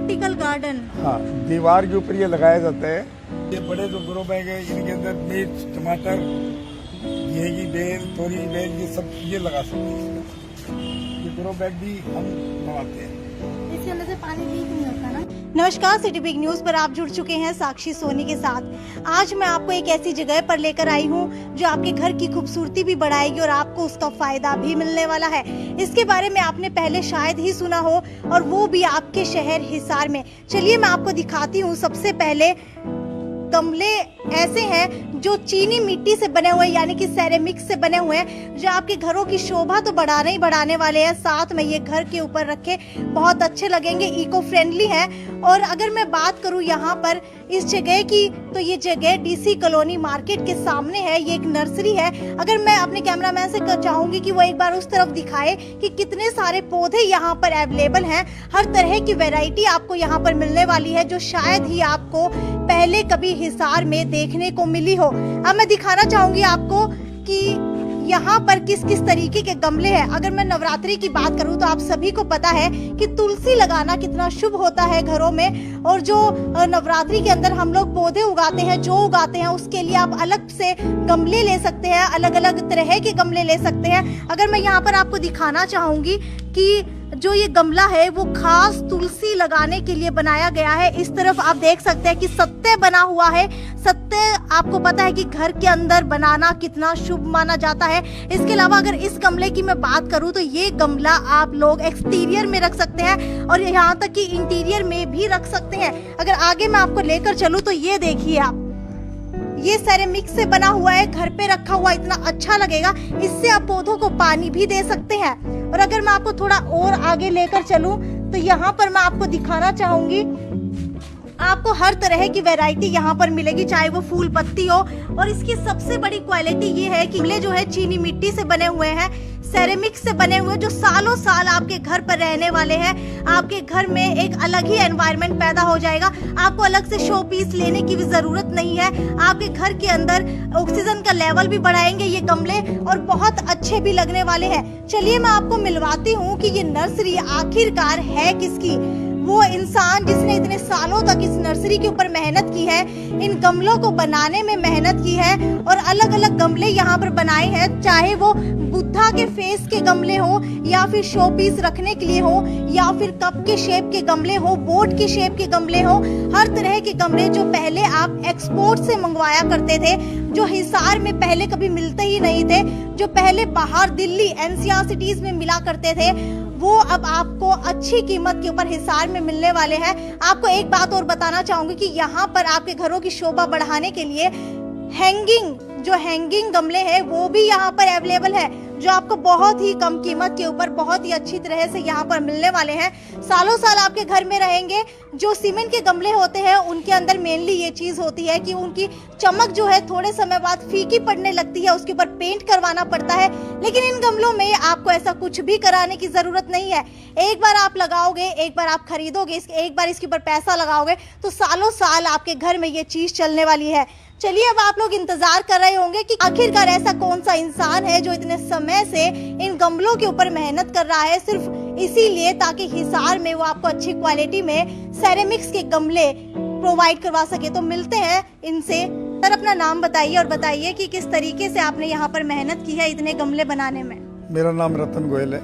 Vertical garden. हाँ, दीवार के ऊपर ये लगाया जाता है। ये बड़े जो ग्रो बैग है इनके अंदर मिर्च, टमाटर, गेहूं की बेल, तोरी की बेल, ये सब ये लगा सकते हैं। ये ग्रो बैग भी हम बनाते हैं। इसके अंदर से पानी लीक नहीं होता ना। नमस्कार, सिटी बिग न्यूज पर आप जुड़ चुके हैं साक्षी सोनी के साथ। आज मैं आपको एक ऐसी जगह पर लेकर आई हूँ जो आपके घर की खूबसूरती भी बढ़ाएगी और आपको उसका फायदा भी मिलने वाला है। इसके बारे में आपने पहले शायद ही सुना हो, और वो भी आपके शहर हिसार में। चलिए मैं आपको दिखाती हूँ। सबसे पहले गमले ऐसे हैं जो चीनी मिट्टी से बने हुए, यानी कि सेरेमिक से बने हुए हैं, जो आपके घरों की शोभा तो बढ़ाने ही बढ़ाने वाले हैं। साथ में ये घर के ऊपर रखे बहुत अच्छे लगेंगे, इको फ्रेंडली है। और अगर मैं बात करूं यहाँ पर इस जगह की, तो ये जगह डीसी कॉलोनी मार्केट के सामने है। ये एक नर्सरी है। अगर मैं अपने कैमरामैन से चाहूंगी कि वो एक बार उस तरफ दिखाए कि कितने सारे पौधे यहाँ पर अवेलेबल हैं। हर तरह की वैरायटी आपको यहाँ पर मिलने वाली है, जो शायद ही आपको पहले कभी हिसार में देखने को मिली हो। अब मैं दिखाना चाहूंगी आपको कि यहाँ पर किस किस तरीके के गमले हैं। अगर मैं नवरात्रि की बात करूँ तो आप सभी को पता है कि तुलसी लगाना कितना शुभ होता है घरों में। और जो नवरात्रि के अंदर हम लोग पौधे उगाते हैं, जो उगाते हैं उसके लिए आप अलग से गमले ले सकते हैं, अलग अलग तरह के गमले ले सकते हैं। अगर मैं यहाँ पर आपको दिखाना चाहूंगी कि जो ये गमला है वो खास तुलसी लगाने के लिए बनाया गया है। इस तरफ आप देख सकते हैं कि सत्ते बना हुआ है। सत्ते आपको पता है कि घर के अंदर बनाना कितना शुभ माना जाता है। इसके अलावा अगर इस गमले की मैं बात करूं तो ये गमला आप लोग एक्सटीरियर में रख सकते हैं और यहाँ तक कि इंटीरियर में भी रख सकते हैं। अगर आगे मैं आपको लेकर चलूं तो ये देखिए आप, ये सेरेमिक से बना हुआ है, घर पे रखा हुआ इतना अच्छा लगेगा। इससे आप पौधों को पानी भी दे सकते हैं। और अगर मैं आपको थोड़ा और आगे लेकर चलूं तो यहाँ पर मैं आपको दिखाना चाहूंगी, आपको हर तरह की वैरायटी यहाँ पर मिलेगी, चाहे वो फूल पत्ती हो। और इसकी सबसे बड़ी क्वालिटी ये है कि गमले जो है चीनी मिट्टी से बने हुए हैं, सेरेमिक से बने हुए, जो सालों साल आपके घर पर रहने वाले हैं। आपके घर में एक अलग ही एनवायरनमेंट पैदा हो जाएगा। आपको अलग से शो पीस लेने की भी जरूरत नहीं है। आपके घर के अंदर ऑक्सीजन का लेवल भी बढ़ाएंगे ये गमले, और बहुत अच्छे भी लगने वाले हैं। चलिए मैं आपको मिलवाती हूँ कि ये नर्सरी आखिरकार है किसकी। वो इंसान जिसने इतने सालों तक इस नर्सरी के ऊपर मेहनत की है, इन गमलों को बनाने में मेहनत की है, और अलग अलग गमले यहाँ पर बनाए हैं। चाहे वो बुद्धा के फेस के गमले हो, या फिर शो पीस रखने के लिए हो, या फिर कप के शेप के गमले हो, बोट के शेप के गमले हो, हर तरह के गमले जो पहले आप एक्सपोर्ट से मंगवाया करते थे, जो हिसार में पहले कभी मिलते ही नहीं थे, जो पहले बाहर दिल्ली एनसीआर सिटीज में मिला करते थे, वो अब आपको अच्छी कीमत के ऊपर हिसार में मिलने वाले हैं। आपको एक बात और बताना चाहूंगी कि यहाँ पर आपके घरों की शोभा बढ़ाने के लिए हैंगिंग गमले हैं वो भी यहाँ पर अवेलेबल है, जो आपको बहुत ही कम कीमत के ऊपर बहुत ही अच्छी तरह से यहाँ पर मिलने वाले हैं। सालों साल आपके घर में रहेंगे। जो सीमेंट के गमले होते हैं उनके अंदर मेनली ये चीज होती है कि उनकी चमक जो है थोड़े समय बाद फीकी पड़ने लगती है, उसके ऊपर पेंट करवाना पड़ता है। लेकिन इन गमलों में आपको ऐसा कुछ भी कराने की जरूरत नहीं है। एक बार आप लगाओगे, एक बार आप खरीदोगे, एक बार इसके ऊपर पैसा लगाओगे तो सालों साल आपके घर में ये चीज चलने वाली है। चलिए अब आप लोग इंतजार कर रहे होंगे कि आखिरकार ऐसा कौन सा इंसान है जो इतने समय से इन गमलों के ऊपर मेहनत कर रहा है, सिर्फ इसीलिए ताकि हिसार में वो आपको अच्छी क्वालिटी में सेरेमिक्स के गमले प्रोवाइड करवा सके। तो मिलते हैं इनसे। सर अपना नाम बताइए और बताइए कि किस तरीके से आपने यहाँ पर मेहनत की है इतने गमले बनाने में। मेरा नाम रतन गोयल है।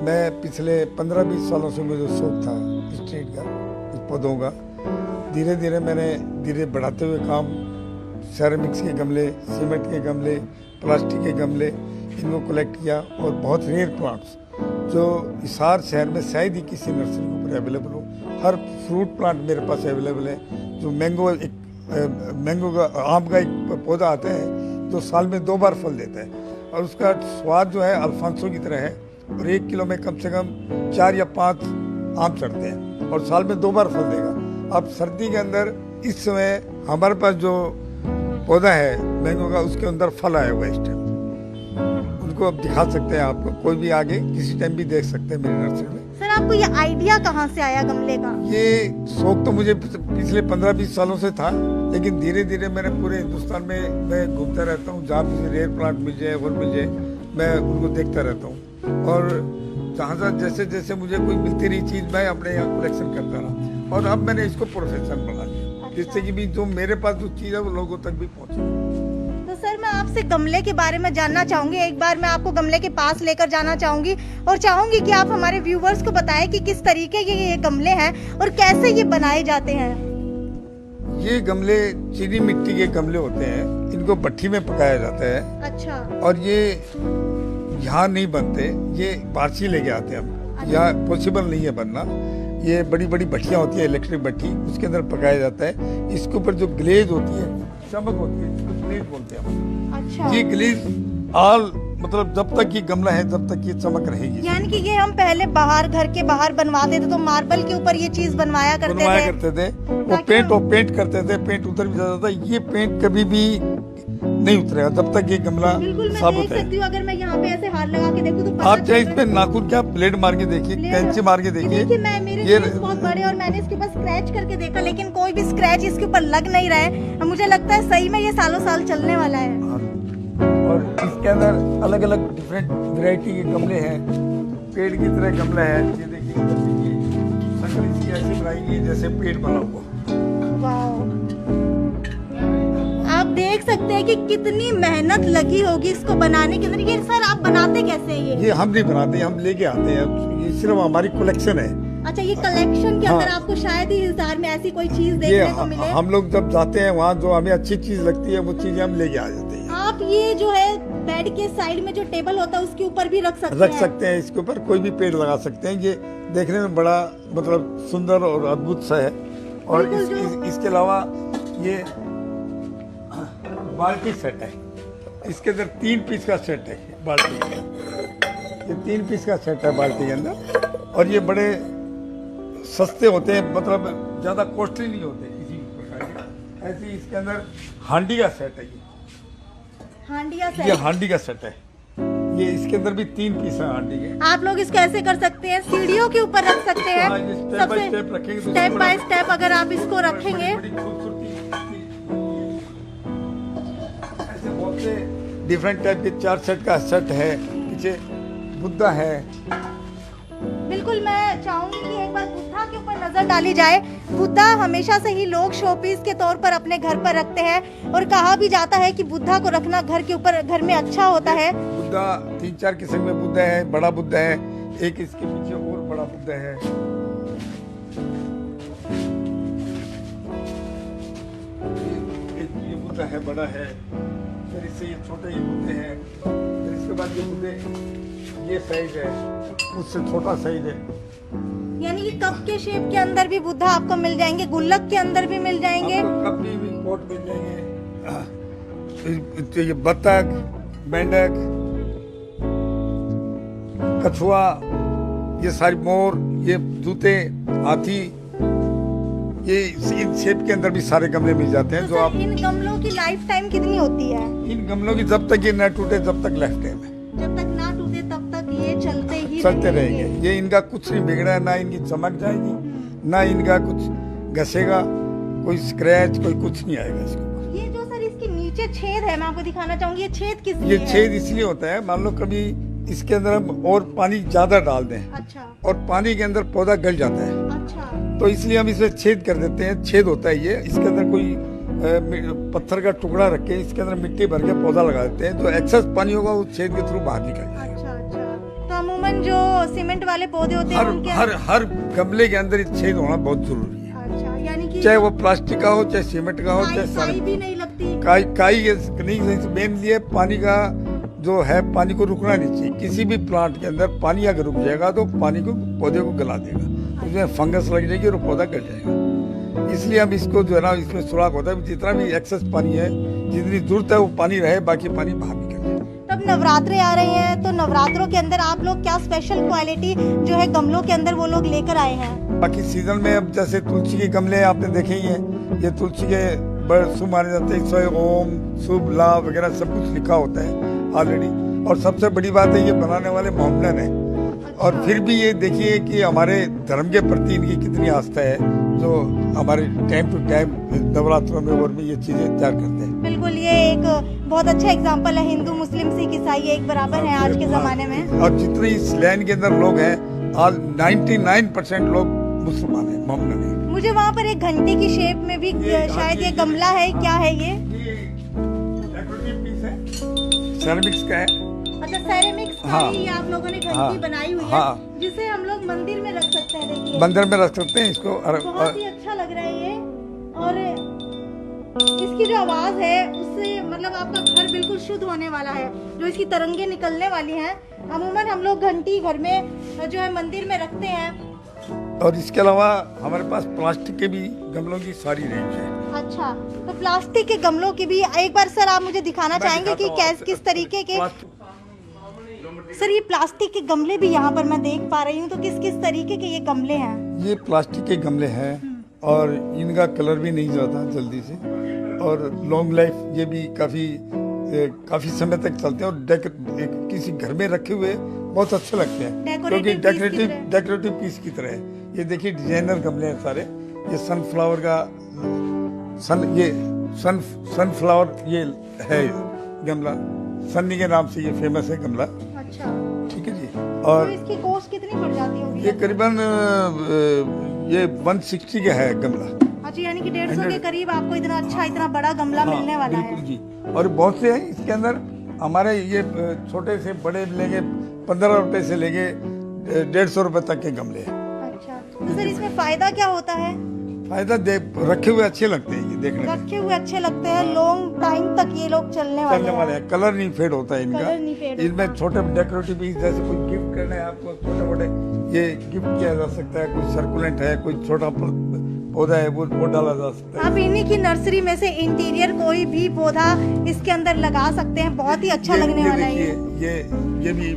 मैं पिछले 15-20 सालों से मुझे शौक था स्ट्रीट का, पौधों का। धीरे धीरे बढ़ाते हुए काम, सेरेमिक्स के गमले, सीमेंट के गमले, प्लास्टिक के गमले, इनको कलेक्ट किया। और बहुत रेयर प्लांट्स जो हिसार शहर में शायद ही किसी नर्सरी के ऊपर अवेलेबल हो। हर फ्रूट प्लांट मेरे पास अवेलेबल है। जो मैंगो का, आम का एक पौधा आता है जो साल में 2 बार फल देता है, और उसका स्वाद जो है अल्फांसो की तरह है। और 1 किलो में कम से कम 4 या 5 आम चढ़ते हैं, और साल में 2 बार फल देगा। अब सर्दी के अंदर इस समय हमारे पास जो पौधा है मैंगो का, उसके अंदर फल आया हुआ है इस टाइम। उनको अब दिखा सकते हैं आपको, कोई भी आगे किसी टाइम भी देख सकते हैं मेरी नर्सरी में। सर आपको ये आइडिया कहाँ से आया गमले का? ये शौक तो मुझे पिछले 15-20 सालों से था, लेकिन धीरे धीरे मैंने पूरे हिंदुस्तान में मैं घूमता रहता हूँ। जहाँ मुझे रेयर प्लांट मिल जाए और मिल जाए, मैं उनको देखता रहता हूँ। और जहाँ जैसे जैसे मुझे कोई मिलती रही चीज मैं अपने यहाँ कलेक्शन करता रहा और अब मैंने इसको प्रोफेशन बना लिया, जिससे कि भी जो मेरे पास जो चीज है वो लोगों तक भी पहुँचे। तो सर मैं आपसे गमले के बारे में जानना चाहूंगी। एक बार मैं आपको गमले के पास लेकर जाना चाहूंगी और चाहूंगी कि आप हमारे व्यूवर्स को बताएं कि किस तरीके के ये गमले हैं और कैसे ये बनाए जाते हैं। ये गमले चीनी मिट्टी के गमले होते हैं, इनको भट्ठी में पकाया जाता है। अच्छा। और ये यहाँ नहीं बनते, ये बाहर से लेके आते हैं हम, यहाँ पॉसिबल नहीं है बनना। ये बड़ी बड़ी भट्टियाँ होती है, इलेक्ट्रिक भट्टी, उसके अंदर पकाया जाता है। इसके ऊपर जो ग्लेज होती है, चमक होती है, इसको ग्लेज बोलते हैं। अच्छा। ये ग्लेज ऑल मतलब जब तक ये गमला है तब तक ये चमक रहेगी। यानी कि ये हम पहले बाहर घर के बाहर बनवाते थे तो मार्बल के ऊपर ये चीज बनवाया करते थे। वो पेंट करते थे, पेंट उतर भी जाता था। ये पेंट कभी भी नहीं उतरेगा जब तक ये गमला साबुत है। अगर मैं यहाँ पे ऐसे हाथ लगा के देखूं तो आप चाहे इस पे नाखून क्या ब्लेड मार के देखिए, कैंची मार के देखिए, ये बहुत बड़े और मैंने इसके ऊपर स्क्रैच करके देखा लेकिन कोई भी स्क्रैच इसके ऊपर लग नहीं रहा है। मुझे लगता है सही में ये सालों साल चलने वाला है। और इसके अंदर अलग अलग डिफरेंट वैरायटी के गमले हैं, पेड़ की तरह गमला है। ये देखिए शक्ल इसकी ऐसी बनाएगी जैसे पेड़ बना हुआ। आप देख सकते हैं कि कितनी मेहनत लगी होगी इसको बनाने के अंदर। ये सर आप बनाते कैसे हैं ये हम नहीं बनाते, हम लेके आते हैं। ये सिर्फ हमारी कलेक्शन है। अच्छा, ये कलेक्शन के अंदर आपको शायद ही हिसार में ऐसी कोई चीज देखने को मिले। हम लोग जब जाते हैं वहाँ जो हमें अच्छी चीज लगती है वो चीजें हम लेके आ जाते हैं। आप ये जो है बेड के साइड में जो टेबल होता है उसके ऊपर भी रख सकते हैं। इसके ऊपर कोई भी पेड़ लगा सकते हैं। ये देखने में बड़ा मतलब सुंदर और अद्भुत सा है। और इसके अलावा ये बाल्टी सेट है, इसके अंदर 3 पीस का सेट है बाल्टी। ये 3 पीस का सेट है बाल्टी के अंदर और ये बड़े सस्ते होते हैं, मतलब ज्यादा कॉस्टली नहीं होते किसी भी प्रकार के। ऐसे इसके अंदर हांडी का सेट है। ये हांडी का सेट है। ये इसके अंदर भी 3 पीस है हांडी के। आप लोग इसको ऐसे कर सकते हैं, सीढ़ियों के ऊपर रख सकते हैं। स्टेप बाय स्टेप रखेंगे, स्टेप बाय स्टेप अगर आप इसको रखेंगे ऐसे बहुत से डिफरेंट टाइप के 4 सेट का सेट है। पीछे बुद्धा है। बिल्कुल, मैं चाहूंगी कि एक बार बुद्धा के ऊपर नजर डाली जाए। बुद्धा हमेशा से ही लोग शोपीस के तौर पर अपने घर पर रखते हैं और कहा भी जाता है कि बुद्धा को रखना घर के ऊपर घर में अच्छा होता है। बुद्धा 3-4 किस्म में बुद्धा है। बड़ा बुद्धा है, एक इसके पीछे और बड़ा बुद्धा है। ये बुद्धा है, बड़ा है। फिर इससे ये छोटे ये बुद्धे हैं। फिर इसके बाद ये बुद्धे ये साइज है, उससे छोटा साइज है। यानी कि कप के शेप के अंदर भी बुद्धा आपको मिल जाएंगे, गुल्लक के अंदर भी मिल जाएंगे, कप भी पोट मिल जाएंगे। ये बत्तख, मेंढक, कछुआ, ये सारी मोर, ये जूते, हाथी, ये इन शेप के अंदर भी सारे गमले मिल जाते हैं। तो आप इन गमलों की लाइफ टाइम कितनी होती है? इन गमलों की जब तक ये न टूटे तब तक लाइफ टाइम है। जब तक ना टूटे तब तक ये चलते रहेंगे। ये इनका कुछ नहीं बिगड़ा, ना इनकी चमक जाएगी, ना इनका कुछ घसेगा, कोई स्क्रैच, कोई कुछ नहीं आएगा इसको। ये जो सर इसके नीचे छेद है, मैं आपको दिखाना चाहूंगी, ये छेद किस लिए है? छेद इसलिए होता है, मान लो कभी इसके अंदर हम और पानी ज्यादा डाल दें। अच्छा। और पानी के अंदर पौधा गल जाता है। अच्छा। तो इसलिए हम इसमें छेद कर देते हैं। छेद होता है ये, इसके अंदर कोई पत्थर का टुकड़ा रख के इसके अंदर मिट्टी भर के पौधा लगा देते हैं। जो एक्सेस पानी होगा वो छेद के थ्रू बाहर निकल जाएगा। तो अमूमन जो सीमेंट वाले पौधे होते हैं हर गमले के अंदर छेद होना बहुत जरूरी है। अच्छा, यानी कि चाहे वो प्लास्टिक का हो, चाहे सीमेंट का हो, चाहे काई भी नहीं लगती। काई नहीं। मेन लिए पानी का जो है, पानी को रुकना नहीं चाहिए। किसी भी प्लांट के अंदर पानी अगर रुक जाएगा तो पानी को पौधे को गला देगा, उसमें फंगस लग जाएगी और पौधा गल जाएगा। इसलिए हम इसको जो है ना, इसमें सुराख होता है, जितना भी एक्सेस पानी है, जितनी जरूरत है वो पानी रहे, बाकी पानी बाहर निकल जाए। तब नवरात्रे आ रहे हैं तो नवरात्रों के अंदर आप लोग क्या स्पेशल क्वालिटी जो है गमलों के अंदर वो लोग लेकर आए हैं? बाकी सीजन में अब जैसे तुलसी के गमले आपने देखे ही हैं। ये तुलसी के बड़े शुभ माने जाते हैं, इसमें ओम, शुभ, लाभ वगैरह सब कुछ लिखा होता है ऑलरेडी। और सबसे बड़ी बात है, ये बनाने वाले मोहम्मदन है। और फिर भी ये देखिए कि हमारे धर्म के प्रति इनकी कितनी आस्था है। जो हमारे टाइम टू टाइम नवरात्रों में और में ये चीजें तैयार करते हैं। बिल्कुल, ये एक बहुत अच्छा एग्जाम्पल है। हिंदू मुस्लिम सिख ईसाई एक बराबर है आज के जमाने में। और जितने इस लाइन के अंदर लोग हैं, आज 99% लोग मुसलमान हैं, मोमन हैं। मुझे वहाँ पर एक घंटे की शेप में भी शायद ये गमला है, क्या है ये? डेकोरेटिव पीस है, सेरेमिक्स का है। अच्छा, सेरेमिक्स का हाँ, ही आप लोगों ने घंटी हाँ, बनाई हुई है, हाँ, जिसे हम लोग मंदिर में रख सकते हैं। देखिए, मंदिर में रख सकते हैं इसको। बहुत ही अच्छा लग रहा है ये। और इसकी जो आवाज है उससे मतलब आपका घर बिल्कुल शुद्ध होने वाला है। जो इसकी तरंगे निकलने वाली हैं, अमूमन हम लोग घंटी घर में जो है मंदिर में रखते हैं। और इसके अलावा हमारे पास प्लास्टिक के भी गमलों की सारी रेंज है। अच्छा, तो प्लास्टिक के गमलों की भी एक बार सर आप मुझे दिखाना चाहेंगे कि किस तरीके के? सर, ये प्लास्टिक के गमले भी यहाँ पर मैं देख पा रही हूँ, तो किस किस तरीके के ये गमले हैं? ये प्लास्टिक के गमले हैं और इनका कलर भी नहीं जाता जल्दी से, और लॉन्ग लाइफ ये भी काफी समय तक चलते हैं, और किसी घर में रखे हुए बहुत अच्छे लगते हैं, क्योंकि डेकोरेटिव पीस की तरह है। ये देखिए डिजाइनर गमले हैं सारे। ये सनफ्लावर का सनफ्लावर ये है गमला, सन्नी के नाम से ये फेमस है गमला। अच्छा, ठीक है जी। और तो इसकी कॉस्ट कितनी पड़ जाती होगी? ये करीबन ये 160 का है गमला। अच्छा, यानी कि 150 के करीब आपको इतना अच्छा इतना बड़ा गमला हाँ, मिलने वाला है। बिल्कुल जी। और बहुत से हैं इसके अंदर। हमारे ये छोटे से बड़े लेंगे 15 रुपए से लेके 150 रुपए तक के गमले हैं। अच्छा, तो सर इसमें फायदा क्या होता है? फायदा रखे हुए अच्छे लगते हैं, ये देखने में रखे हुए अच्छे लगते हैं, लॉन्ग टाइम तक ये लोग चलने वाले हैं। कलर नहीं फेड होता है इनका। कलर नहीं फेड इनमें छोटे डेकोरेटिव पीस, जैसे कोई गिफ्ट करना है आपको, छोटे मोटे ये गिफ्ट किया जा सकता है। कोई सर्कुलेंट है, कोई छोटा पौधा है, वो डाला जा सकता है। आप इन्हीं की नर्सरी में से इंटीरियर कोई भी पौधा इसके अंदर लगा सकते हैं, बहुत ही अच्छा लगने वाला है। ये भी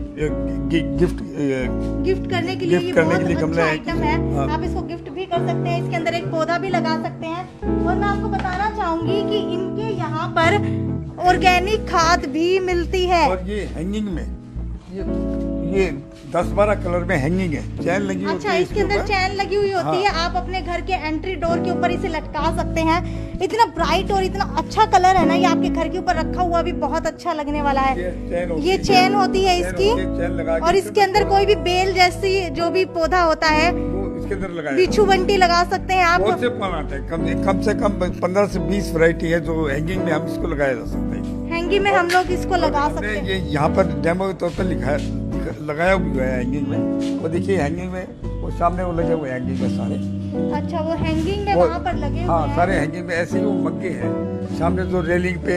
गिफ्ट करने के लिए ये बहुत अच्छा आइटम है। हाँ। आप इसको गिफ्ट भी कर सकते हैं, इसके अंदर एक पौधा भी लगा सकते हैं। और मैं आपको बताना चाहूंगी कि इनके यहाँ पर ऑर्गेनिक खाद भी मिलती है। और ये हैंगिंग में ये 10-12 कलर में हैंगिंग है, चैन लगी होती अच्छा, है इसके अंदर चैन लगी हुई होती है। आप अपने घर के एंट्री डोर के ऊपर इसे लटका सकते हैं। इतना ब्राइट और इतना अच्छा कलर है ना, ये आपके घर के ऊपर रखा हुआ भी बहुत अच्छा लगने वाला है। ये चैन होती है इसकी, और इसके अंदर कोई भी बेल जैसी जो भी पौधा होता है इसके अंदर लगाया, बिच्छू बंटी लगा सकते हैं आप। बहुत से प्लांट है, कम से कम 15 से 20 वैरायटी है जो हैंगिंग में हम इसको लगाया जा सकते हैं। हैंगिंग में हम लोग इसको लगा सकते हैं। ये यहाँ पर डेमो के तौर पर लगाया हुआ है हैंगिंग में। वो देखिए हैंगिंग में, वो सामने वो लगे हुए हैंगिंग में सारे। अच्छा, वो हैंगिंग में वहाँ पर लगे हुए हैं। सारे हैंगिंग में। ऐसे ही वो मग्गे हैं सामने, जो रेलिंग पे,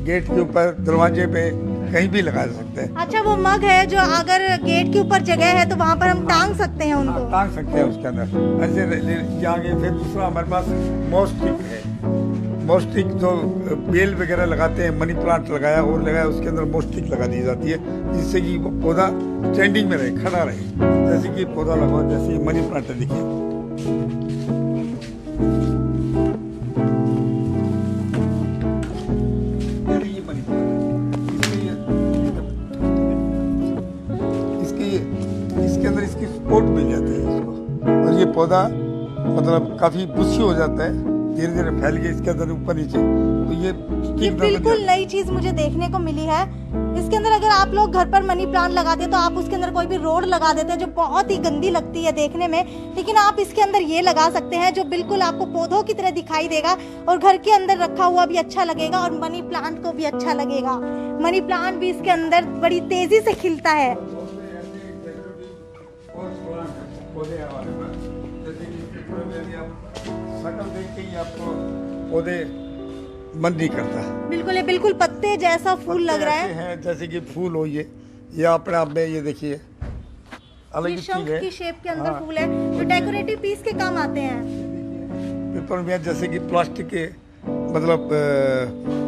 गेट के ऊपर, दरवाजे पे कहीं भी लगा सकते हैं। अच्छा, वो मग है जो अगर गेट के ऊपर जगह है तो वहाँ पर हम टांग सकते हैं उनको। टांग सकते हैं उसके अंदर ऐसे आगे। फिर दूसरा हमारे पास मोस्टिक है। मोस्टिक जो बेल वगैरह लगाते हैं, मनी प्लांट लगाया और लगाया, उसके अंदर मोस्टिक लगा दी जाती है, जिससे कि वो पौधा स्टैंडिंग में रहे, खड़ा रहे। जैसे कि पौधा लगा, जैसे मनी प्लांट है, देखिए। ये मनी प्लांट इसके अंदर इसकी सपोर्ट मिल जाती है इसको, और ये पौधा मतलब काफी बुशी हो जाता है, धीरे धीरे फैल के इसके अंदर ऊपर नीचे। तो ये बिल्कुल नई चीज मुझे देखने को मिली है। इसके अंदर अगर आप लोग घर पर मनी प्लांट लगाते हैं तो आप उसके अंदर कोई भी रोड लगा देते हैं जो बहुत ही गंदी लगती है देखने में, लेकिन आप इसके अंदर ये लगा सकते हैं जो बिल्कुल आपको पौधों की तरह दिखाई देगा और घर के अंदर रखा हुआ भी अच्छा लगेगा और मनी प्लांट को भी अच्छा लगेगा। मनी प्लांट भी इसके अंदर बड़ी तेजी से खिलता है। शकल देख के ही आपको पौधे मन नहीं करता। बिल्कुल, ये बिल्कुल पत्ते जैसा फूल लग रहा है। जैसे कि फूल हो, ये अपने आप में ये देखिए अलग चीज है। की शेप के अंदर फूल है जो डेकोरेटिव पीस के काम आते हैं। पेपर में जैसे कि प्लास्टिक के मतलब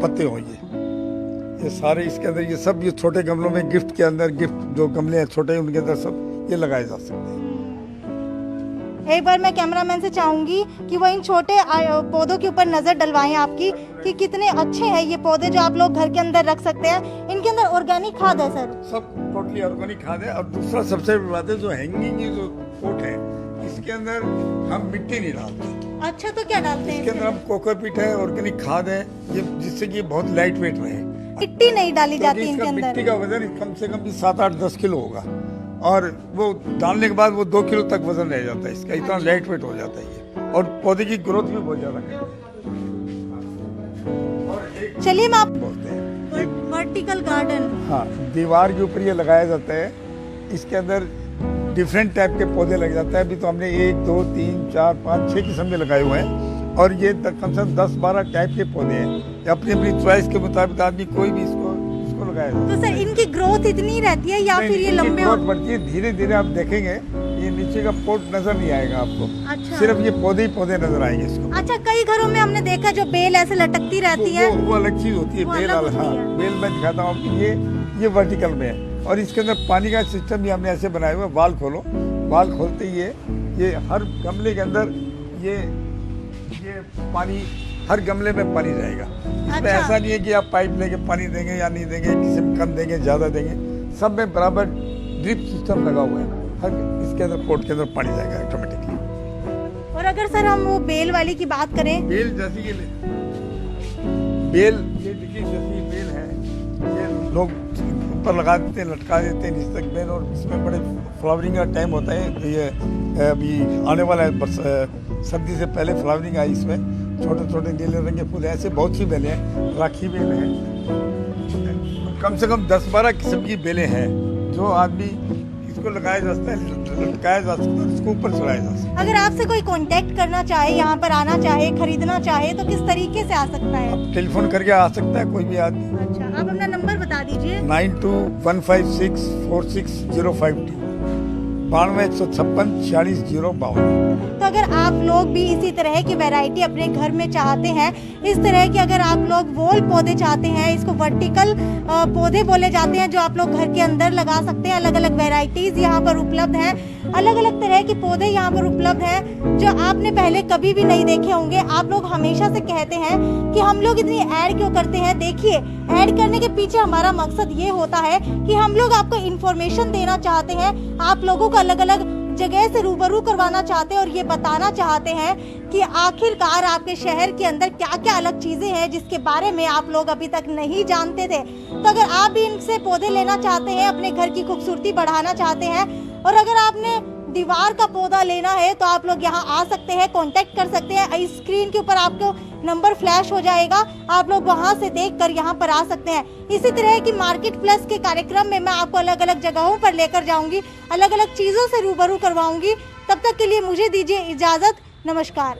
पत्ते हो, ये सारे इसके अंदर, ये सब ये छोटे गमलों में गिफ्ट के अंदर, गिफ्ट जो गमले हैं छोटे उनके अंदर सब ये लगाए जा सकते हैं। एक बार मैं कैमरामैन से चाहूंगी कि वो इन छोटे पौधों के ऊपर नजर डलवाएं आपकी कि कितने अच्छे हैं ये पौधे जो आप लोग घर के अंदर रख सकते हैं। इनके अंदर ऑर्गेनिक खाद है सर? सब टोटली ऑर्गेनिक खाद है। और दूसरा सबसे बड़ी बात है, जो हैंगिंग जो पोट है इसके अंदर हम मिट्टी नहीं डालते। अच्छा, तो क्या डालते हैं इसके अंदर हम कोकोपीट है, ऑर्गेनिक खाद है, ये जिससे कि ये बहुत लाइट वेट रहे। मिट्टी नहीं डाली जाती क्योंकि इनके इसका अंदर। मिट्टी का वजन कम से कम भी 7-8-10 किलो होगा, और वो डालने के बाद वो 2 किलो तक वजन रह जाता है इसका, इतना लाइट वेट हो जाता है ये, और पौधे की ग्रोथ भी बहुत ज्यादा करता है। चलिए हम आप बोलते हैं वर्टिकल गार्डन। हाँ, दीवार के ऊपर ये लगाया जाता है। इसके अंदर डिफरेंट टाइप के पौधे लग जाते हैं। अभी तो हमने 1, 2, 3, 4, 5, 6 किस्म के लगाए हुए हैं, और ये कम से कम 10-12 टाइप के पौधे हैं। अपनी अपनी चॉइस के मुताबिक आदमी कोई भी इसको लगाया जाता है। तो सर इनकी ग्रोथ इतनी रहती है या नहीं, फिर ये इनकी लंबे ग्रोथ बढ़ती है धीरे धीरे। आप देखेंगे ये नीचे का पोट नजर नहीं आएगा आपको, अच्छा। सिर्फ ये पौधे ही पौधे नजर आएंगे इसको। अच्छा, कई घरों में हमने देखा जो बेल ऐसे लटकती रहती है। वो अलग चीज होती है, वो बेल अलग वाला। होती हाँ, है। बेल मैं दिखाता हूँ आपको। ये वर्टिकल में है, और इसके अंदर पानी का सिस्टम भी हमने ऐसे बनाया हुआ है। वाल खोलो, वाल खोलते ही ये हर गमले के अंदर ये पानी, हर गमले में पानी जाएगा। इसमें अच्छा। ऐसा नहीं है कि आप पाइप लेके पानी देंगे या नहीं देंगे, किसी में कम देंगे ज्यादा देंगे, सब में बराबर ड्रिप सिस्टम लगा हुआ है। हर इसके अंदर पोट के अंदर पानी जाएगा ऑटोमेटिकली। और अगर सर हम वो बेल वाली की बात करें, बेल जैसी ये बेल, ये देखिए जैसी बेल है, ये लोग ऊपर लगा देते हैं, लटका देते हैं नीचे तक बेल, और इसमें बड़े फ्लावरिंग का टाइम होता है। ये अभी आने वाला है, सर्दी से पहले फ्लावरिंग आई। इसमें छोटे छोटे नीले रंग के फूल, ऐसे बहुत सी बेलें हैं। राखी बेल है, कम से कम 10-12 किस्म की बेलें हैं, जो आदमी इसको लगाया जा सकता है, लटकाया जा सकता है, इसको ऊपर चढ़ाया जा सकता है। अगर आपसे कोई कांटेक्ट करना चाहे, यहाँ पर आना चाहे, खरीदना चाहे, तो किस तरीके से आ सकता है? आप टेलीफोन करके आ सकता है कोई भी आदमी। अच्छा, आप अपना नंबर बता दीजिए। 9215646052, 9215464052। तो अगर आप लोग भी इसी तरह की वैरायटी अपने घर में चाहते हैं, इस तरह की अगर आप लोग वॉल पौधे चाहते हैं, इसको वर्टिकल पौधे बोले जाते हैं, जो आप लोग घर के अंदर लगा सकते हैं। अलग अलग वैरायटीज यहाँ पर उपलब्ध हैं, अलग अलग तरह के पौधे यहाँ पर उपलब्ध हैं, जो आपने पहले कभी भी नहीं देखे होंगे। आप लोग हमेशा से कहते हैं कि हम लोग इतनी ऐड क्यों करते हैं। देखिए, ऐड करने के पीछे हमारा मकसद ये होता है कि हम लोग आपको इन्फॉर्मेशन देना चाहते हैं, आप लोगों को अलग अलग जगह से रूबरू करवाना चाहते हैं, और ये बताना चाहते हैं कि आखिरकार आपके शहर के अंदर क्या क्या अलग चीजें हैं जिसके बारे में आप लोग अभी तक नहीं जानते थे। तो अगर आप भी इनसे पौधे लेना चाहते हैं, अपने घर की खूबसूरती बढ़ाना चाहते हैं, और अगर आपने दीवार का पौधा लेना है, तो आप लोग यहाँ आ सकते हैं, कांटेक्ट कर सकते हैं। स्क्रीन के ऊपर आपको नंबर फ्लैश हो जाएगा, आप लोग वहां से देखकर यहाँ पर आ सकते हैं। इसी तरह की मार्केट प्लस के कार्यक्रम में मैं आपको अलग अलग जगहों पर लेकर जाऊंगी, अलग अलग चीजों से रूबरू करवाऊंगी। तब तक के लिए मुझे दीजिए इजाजत। नमस्कार।